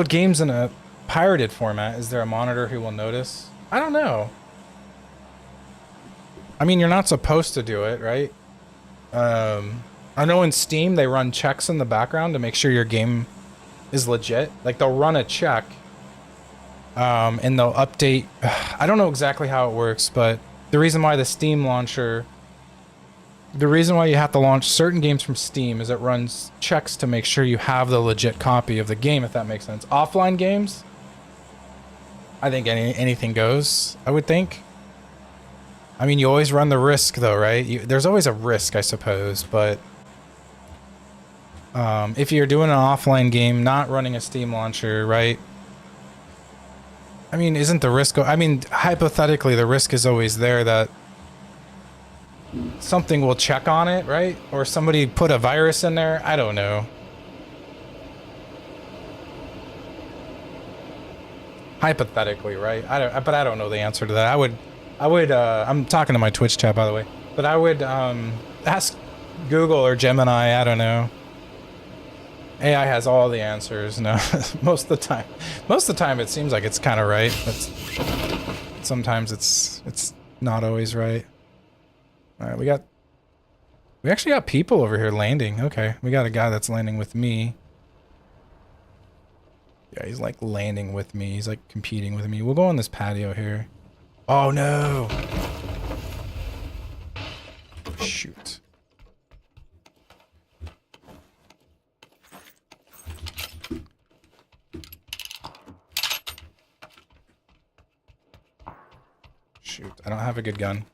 games in a pirated format, is there a monitor who will notice? I don't know. I mean, you're not supposed to do it, right? I know in Steam they run checks in the background to make sure your game is legit. Like they'll run a check and they'll update. I don't know exactly how it works, but the reason why the Steam launcher, the reason why you have to launch certain games from Steam is it runs checks to make sure you have the legit copy of the game, if that makes sense. Offline games, I think anything goes, I would think. I mean, you always run the risk though, right? There's always a risk, I suppose, but if you're doing an offline game, not running a Steam launcher, right? I mean, isn't the risk... I mean, hypothetically, the risk is always there that something will check on it, right? Or somebody put a virus in there. I don't know. Hypothetically, right? But I don't know the answer to that. I would, I'm talking to my Twitch chat, by the way, but I would, ask Google or Gemini. I don't know. AI has all the answers. No, most of the time it seems like it's kind of right, but sometimes it's not always right. All right, we actually got people over here landing. Okay, we got a guy that's landing with me. Yeah, he's like landing with me. He's like competing with me. We'll go on this patio here. Oh no! Shoot. Shoot, I don't have a good gun.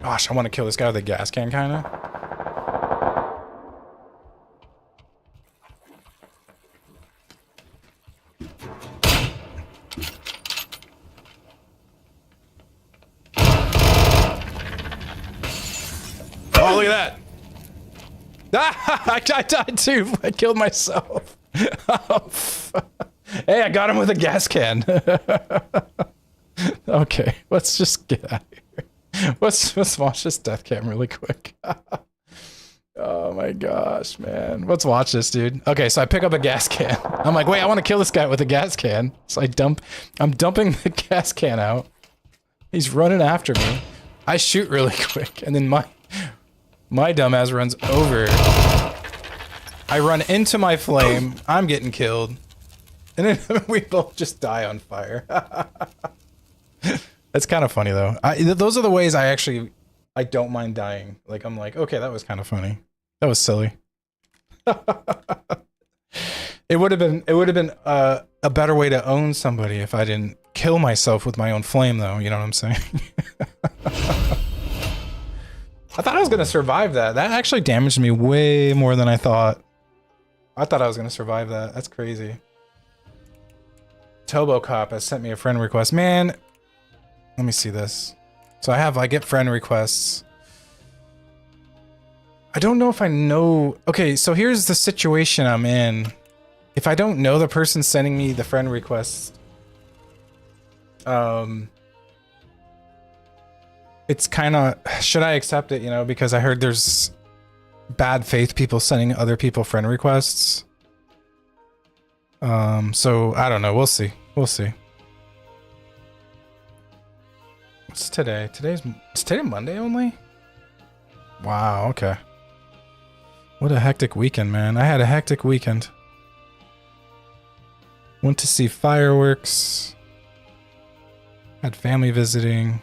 Gosh, I want to kill this guy with a gas can, kind of. Oh, look at that! Ah, I died too. I killed myself. Hey, I got him with a gas can. Okay, let's just get out of here. Let's watch this death cam really quick. Oh my gosh, man. Let's watch this, dude. Okay, so I pick up a gas can. I'm like, wait, I want to kill this guy with a gas can. So I'm dumping the gas can out. He's running after me. I shoot really quick, and then my dumbass runs over. I run into my flame. I'm getting killed. And then we both just die on fire. That's kind of funny, though. Those are the ways I don't mind dying. Like, I'm like, okay, that was kind of funny. That was silly. It would have been a better way to own somebody if I didn't kill myself with my own flame, though. You know what I'm saying? I thought I was going to survive that. That actually damaged me way more than I thought. I thought I was going to survive that. That's crazy. Tobocop has sent me a friend request. Man, let me see this. So I get friend requests. I don't know if I know. Okay, so here's the situation I'm in. If I don't know the person sending me the friend request, it's kind of, should I accept it, you know, because I heard there's bad faith people sending other people friend requests. So I don't know. We'll see. We'll see. What's today? Is today Monday only? Wow, okay. What a hectic weekend, man. I had a hectic weekend. Went to see fireworks. Had family visiting.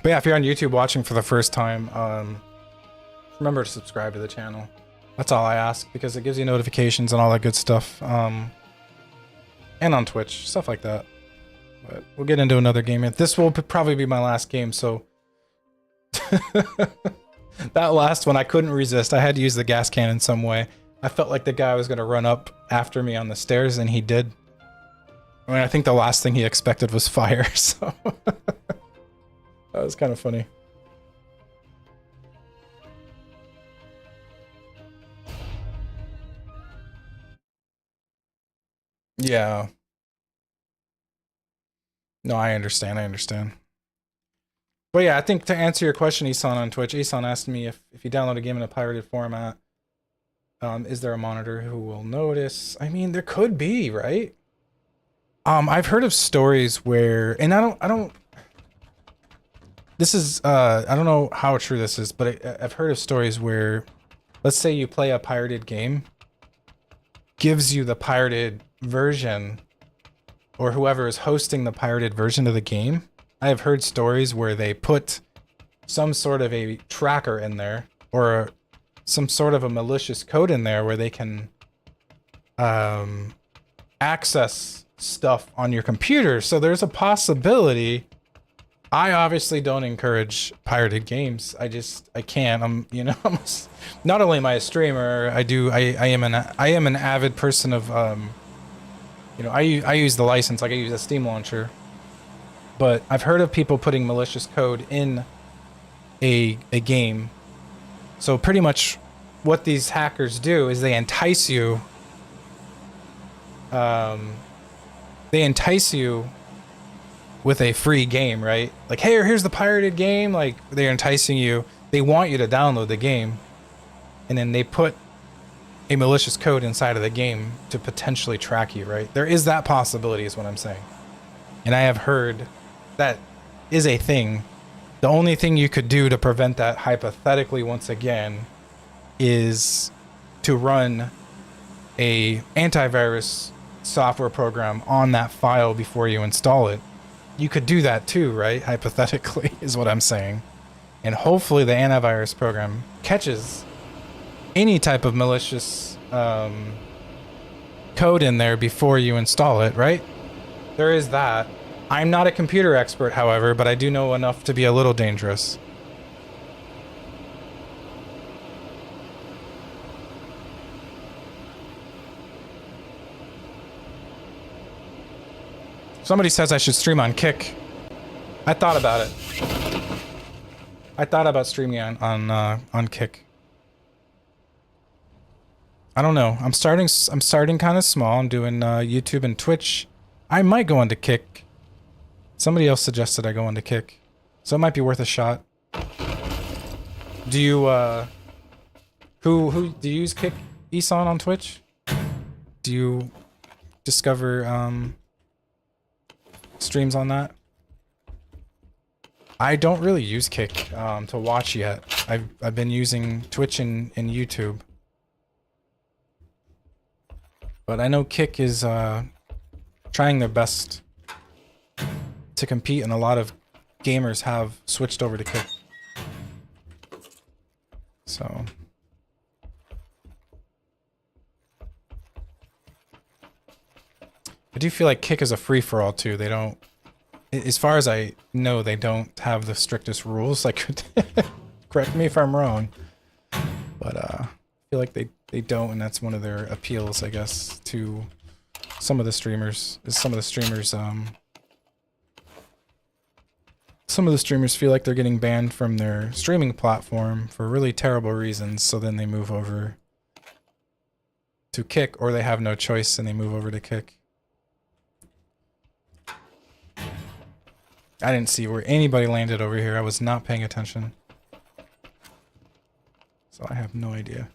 But yeah, if you're on YouTube watching for the first time, remember to subscribe to the channel. That's all I ask, because it gives you notifications and all that good stuff. And on Twitch, stuff like that. But we'll get into another game. This will probably be my last game, so... That last one, I couldn't resist. I had to use the gas can in some way. I felt like the guy was going to run up after me on the stairs, and he did. I mean, I think the last thing he expected was fire, so... That was kind of funny. Yeah. No, I understand, I understand. But yeah, I think to answer your question, Isan on Twitch, Isan asked me if you download a game in a pirated format, is there a monitor who will notice? I mean, there could be, right? I've heard of stories where, and I don't, this is, I don't know how true this is, but I've heard of stories where, let's say you play a pirated game, gives you the pirated version, or whoever is hosting the pirated version of the game. I have heard stories where they put some sort of a tracker in there, or some sort of a malicious code in there where they can access stuff on your computer. So there's a possibility. I obviously don't encourage pirated games. I can't. I'm not only am I a streamer, I am an avid person of I use the license, like I use a Steam launcher. But I've heard of people putting malicious code in a game. So pretty much what these hackers do is they entice you. They entice you with a free game, right? Like, hey, here's the pirated game. Like, they're enticing you. They want you to download the game. And then they put a malicious code inside of the game to potentially track you, right? There is that possibility, is what I'm saying. And I have heard that is a thing. The only thing you could do to prevent that, hypothetically, once again, is to run a antivirus software program on that file before you install it. You could do that too, right? Hypothetically, is what I'm saying. And hopefully the antivirus program catches any type of malicious code in there before you install it, right? There is that. I'm not a computer expert, however, but I do know enough to be a little dangerous. Somebody says I should stream on Kick. I thought about it. I thought about streaming on Kick. I don't know. I'm starting kind of small. I'm doing YouTube and Twitch. I might go into Kick. Somebody else suggested I go into Kick, so it might be worth a shot. Do you who do you use Kick, Isan, on Twitch? Do you discover streams on that? I don't really use Kick to watch yet. I've been using Twitch and YouTube. But I know Kick is trying their best to compete, and a lot of gamers have switched over to Kick. So I do feel like Kick is a free-for-all too. They don't, as far as I know, they don't have the strictest rules. Like, correct me if I'm wrong, but I feel like they don't, and that's one of their appeals, I guess, to some of the streamers. Is some of the streamers feel like they're getting banned from their streaming platform for really terrible reasons, so then they move over to Kick, or they have no choice and they move over to Kick. I didn't see where anybody landed over here. I was not paying attention. So I have no idea.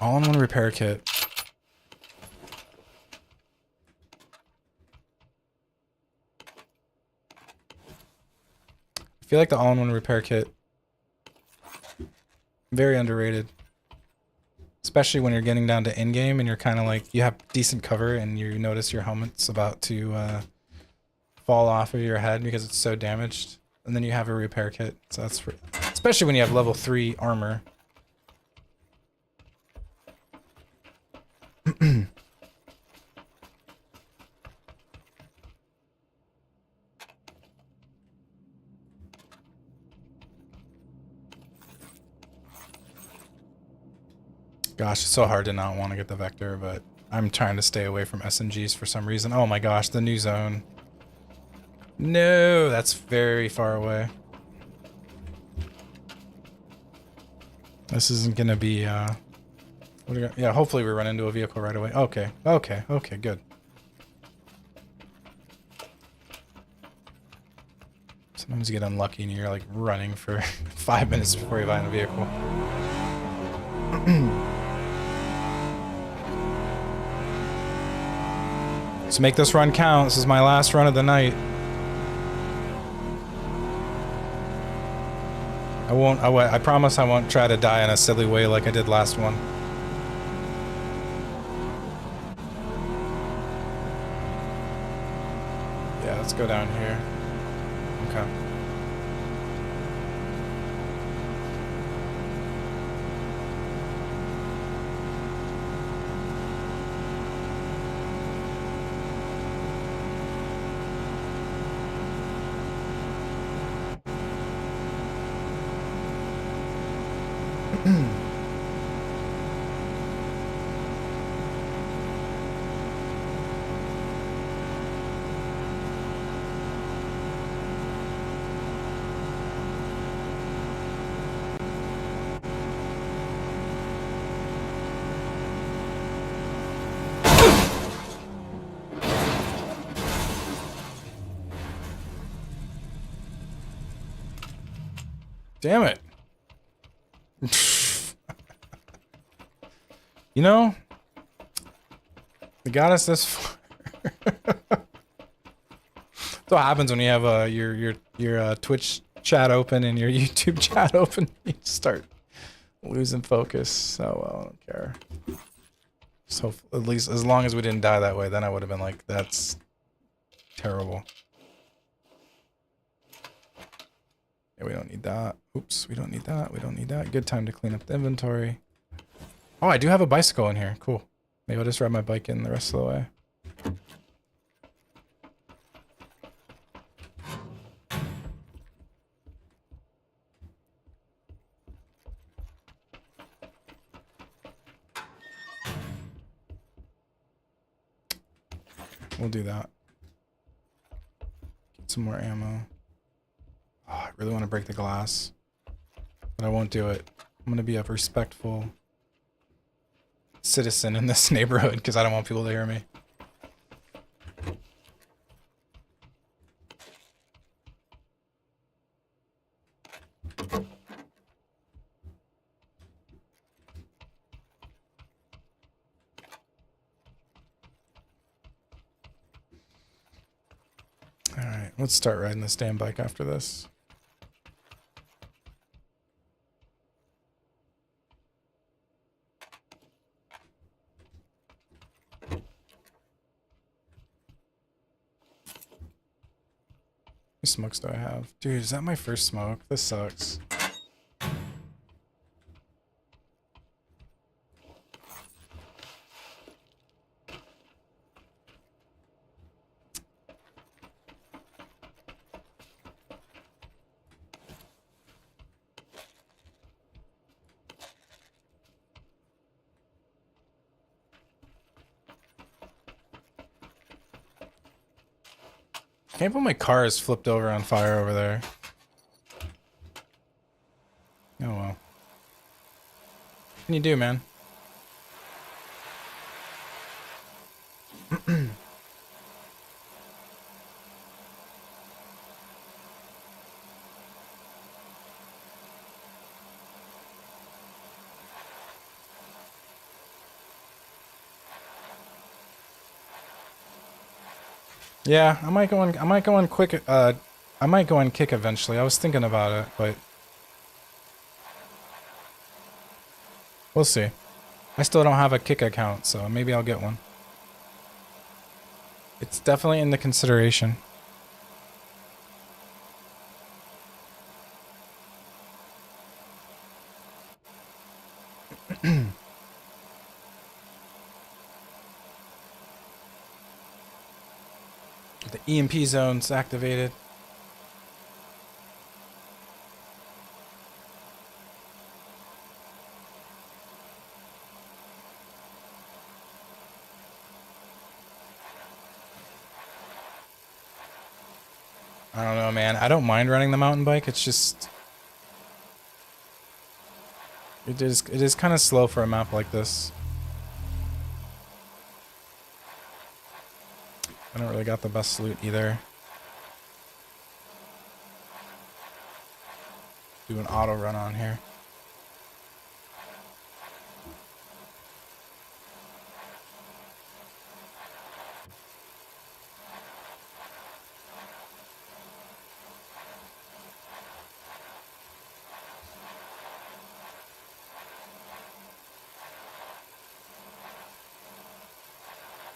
All-in-one repair kit. I feel like the all-in-one repair kit, very underrated. especially when you're getting down to in-game and you're kind of like, you have decent cover and you notice your helmet's about to fall off of your head because it's so damaged. And then you have a repair kit, so that's for, especially when you have level 3 armor. Gosh, it's so hard to not want to get the Vector, but I'm trying to stay away from SMGs for some reason. Oh my gosh, the new zone. No, that's very far away. This isn't gonna be, yeah, hopefully we run into a vehicle right away. Okay, okay, okay, good. Sometimes you get unlucky and you're like running for 5 minutes before you find a vehicle. Let's make this run count. This is my last run of the night. I promise I won't try to die in a silly way like I did last one. Yeah, let's go down here. Okay. Damn it. You know, they got us this far. That's what happens when you have your Twitch chat open and your YouTube chat open. You start losing focus. So I don't care. So at least as long as we didn't die that way, then I would have been like, that's terrible. Yeah, we don't need that. Oops, we don't need that. We don't need that. Good time to clean up the inventory. Oh, I do have a bicycle in here. Cool. Maybe I'll just ride my bike in the rest of the way. We'll do that. Get some more ammo. Oh, I really want to break the glass, but I won't do it. I'm going to be a respectful citizen in this neighborhood because I don't want people to hear me. Alright, let's start riding this damn bike after this. How many smokes do I have? Dude, is that my first smoke? This sucks. Can't believe my car is flipped over on fire over there. Oh well. What can you do, man? Yeah, I might go on quick, I might go on kick eventually. I was thinking about it, but we'll see. I still don't have a Kick account, so maybe I'll get one. It's definitely in the consideration. The EMP zone's activated. I don't know, man. I don't mind running the mountain bike. It's just... It is kind of slow for a map like this. I don't really got the best loot either. Do an auto run on here.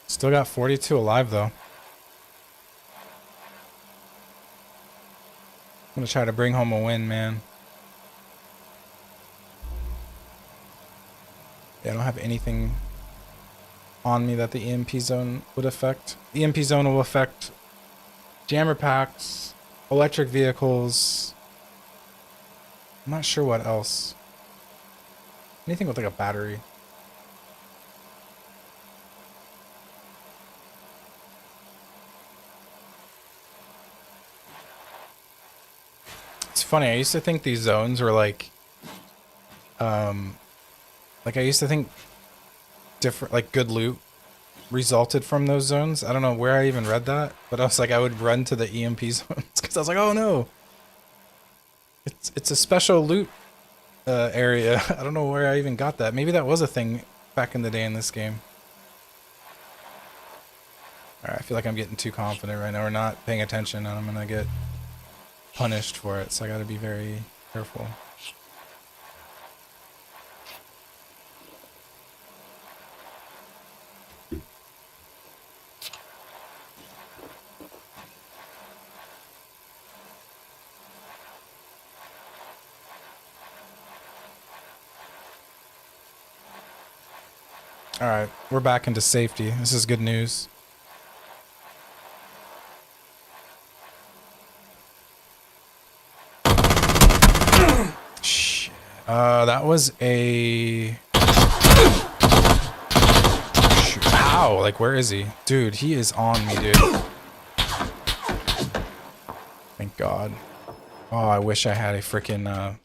Still got 42 alive though. I'm gonna try to bring home a win, man. Yeah, I don't have anything on me that the EMP zone would affect. The EMP zone will affect jammer packs, electric vehicles. I'm not sure what else. Anything with like a battery. It's funny, I used to think these zones were like I used to think different, like good loot resulted from those zones. I don't know where I even read that, but I was like, I would run to the EMP zones because I was like, oh no, it's a special loot area. I don't know where I even got that. Maybe that was a thing back in the day in this game. All right, I feel like I'm getting too confident right now, or not paying attention, and I'm gonna get punished for it. So I got to be very careful. All right, we're back into safety. This is good news. Shit. That was a... Shoot. How? Like, where is he? Dude, he is on me, dude. Thank God. Oh, I wish I had a freaking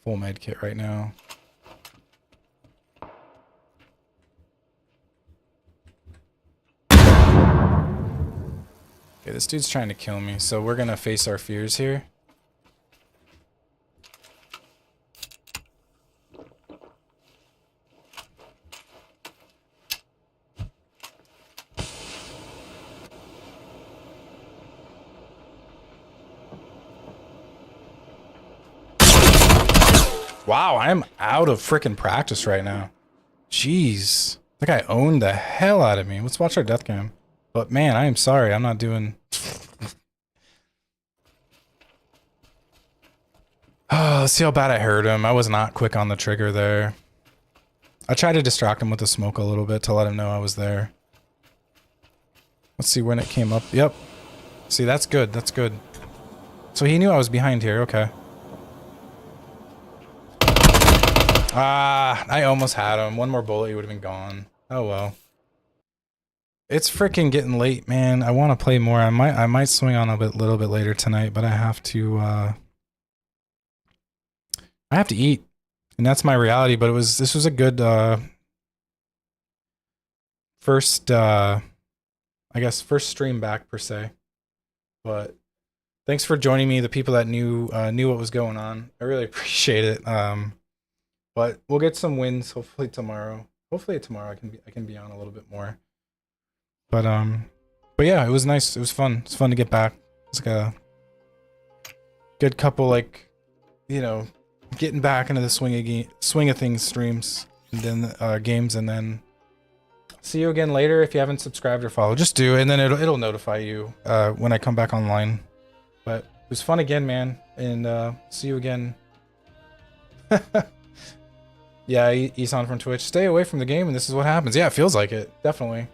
full med kit right now. Okay, this dude's trying to kill me, so we're gonna face our fears here. Wow, I'm out of freaking practice right now. Jeez. That guy owned the hell out of me. Let's watch our death cam. But man, I am sorry. I'm not doing... Oh, let's see how bad I hurt him. I was not quick on the trigger there. I tried to distract him with the smoke a little bit to let him know I was there. Let's see when it came up. Yep. See, that's good. That's good. So he knew I was behind here. Okay. Ah, I almost had him. One more bullet, he would have been gone. Oh well. It's freaking getting late, man. I want to play more. I might swing on a little bit later tonight, but I have to eat. And that's my reality, but this was a good first I guess first stream back per se. But thanks for joining me, the people that knew what was going on. I really appreciate it. But we'll get some wins hopefully tomorrow. Hopefully tomorrow I can be on a little bit more. But yeah, it was nice. It was fun. It's fun to get back. It's like a good couple, like, you know, getting back into the swing of things streams and then games, and then see you again later. If you haven't subscribed or followed, just do, and then it'll notify you when I come back online. But it was fun again, man, and see you again. Yeah, Isan from Twitch. Stay away from the game, and this is what happens. Yeah, it feels like it. Definitely.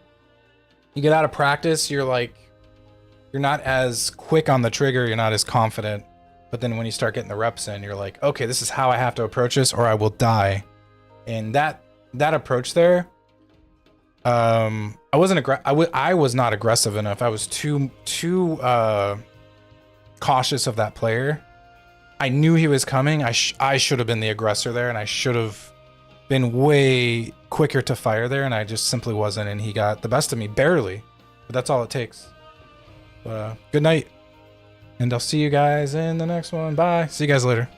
You get out of practice, you're not as quick on the trigger, you're not as confident. But then when you start getting the reps in, you're like, okay, this is how I have to approach this, or I will die. And that approach there, I was not aggressive enough. I was too cautious of that player. I knew he was coming. I should have been the aggressor there, and I should have been way quicker to fire there, and I just simply wasn't, and he got the best of me, barely. But that's all it takes. Good night, and I'll see you guys in the next one. Bye. See you guys later.